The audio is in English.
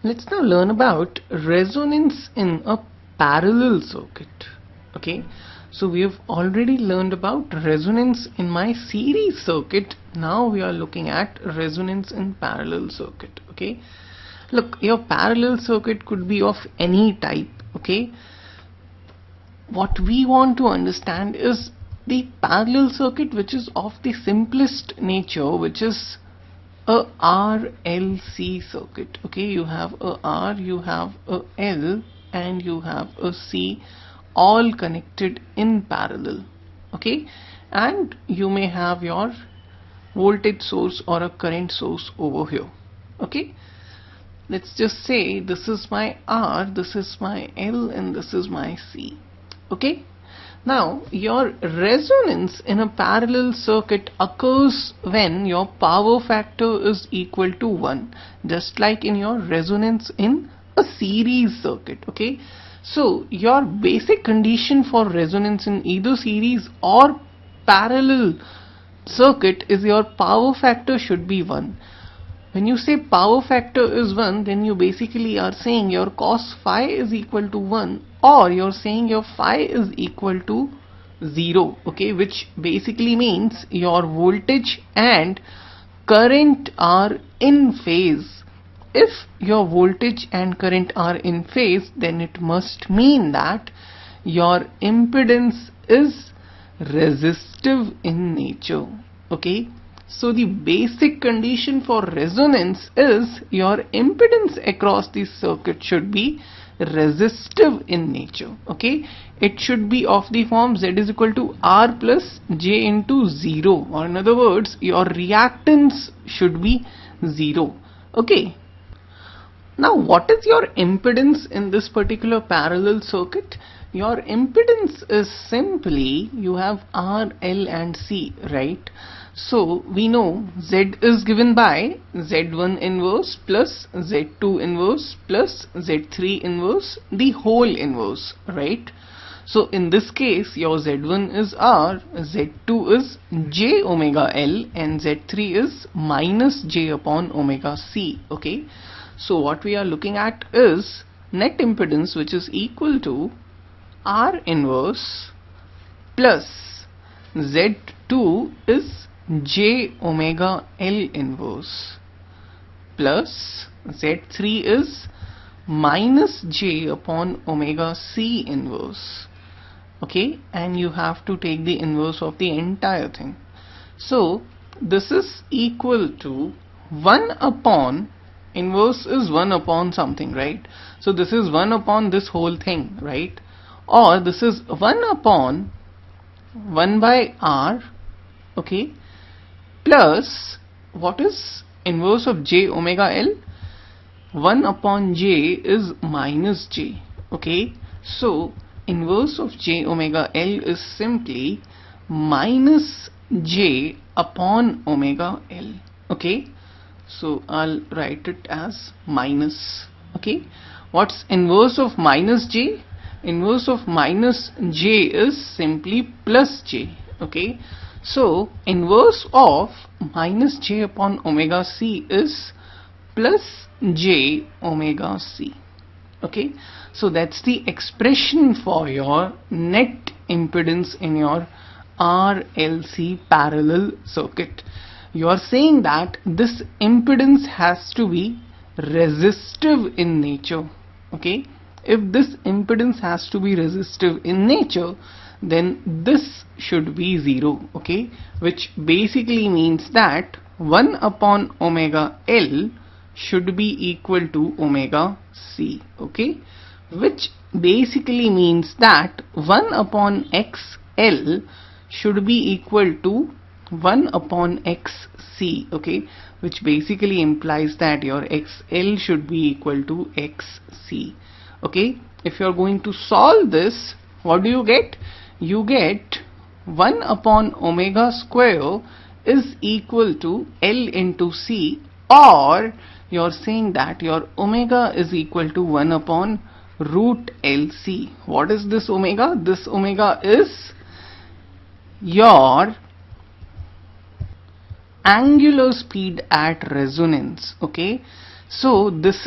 Let's now learn about resonance in a parallel circuit. Okay, so we have already learned about resonance in my series circuit. Now we are looking at resonance in parallel circuit. Okay, look, your parallel circuit could be of any type. Okay, what we want to understand is the parallel circuit which is of the simplest nature, which is a RLC circuit. Okay, you have a R, you have a L, and you have a C, all connected in parallel. Okay, and you may have your voltage source or a current source over here. Okay, let's just say this is my R, this is my L, and this is my C. Okay, now your resonance in a parallel circuit occurs when your power factor is equal to 1, just like in your resonance in a series circuit. Okay, so your basic condition for resonance in either series or parallel circuit is your power factor should be 1. When you say power factor is 1, then you basically are saying your cos phi is equal to 1, or you're saying your phi is equal to 0. Okay, which basically means your voltage and current are in phase. If your voltage and current are in phase, then it must mean that your impedance is resistive in nature. Okay, so the basic condition for resonance is your impedance across the circuit should be resistive in nature. Okay, it should be of the form Z is equal to R plus J into 0, or in other words your reactance should be 0. Okay, now what is your impedance in this particular parallel circuit? Your impedance is simply, you have R, L and C, right? So we know Z is given by Z1 inverse plus Z2 inverse plus Z3 inverse, the whole inverse, right? So in this case your Z1 is R, Z2 is J omega L, and Z3 is minus J upon omega C. Okay, so what we are looking at is net impedance, which is equal to R inverse plus Z2 is J omega L inverse plus Z3 is minus J upon omega C inverse. Okay, and you have to take the inverse of the entire thing. So this is equal to 1 upon, inverse is 1 upon something, right? So this is 1 upon this whole thing, right? Or this is 1 upon 1 by R, okay, plus what is inverse of J omega L? 1 upon J is minus J. Okay, so inverse of J omega L is simply minus J upon omega L. Okay, so I'll write it as minus. Okay, what's inverse of minus J? Inverse of minus J is simply plus J. Okay, so inverse of minus J upon omega C is plus J omega C. Okay, so that's the expression for your net impedance in your RLC parallel circuit. You are saying that this impedance has to be resistive in nature. Okay, if this impedance has to be resistive in nature, then this should be 0. Okay, which basically means that 1 upon omega L should be equal to omega C. Okay, which basically means that 1 upon XL should be equal to 1 upon XC. Okay, which basically implies that your XL should be equal to XC. Okay, if you are going to solve this, what do you get? You get 1 upon omega square is equal to L into C, or you're saying that your omega is equal to 1 upon root LC. What is this omega? This omega is your angular speed at resonance. Okay, so this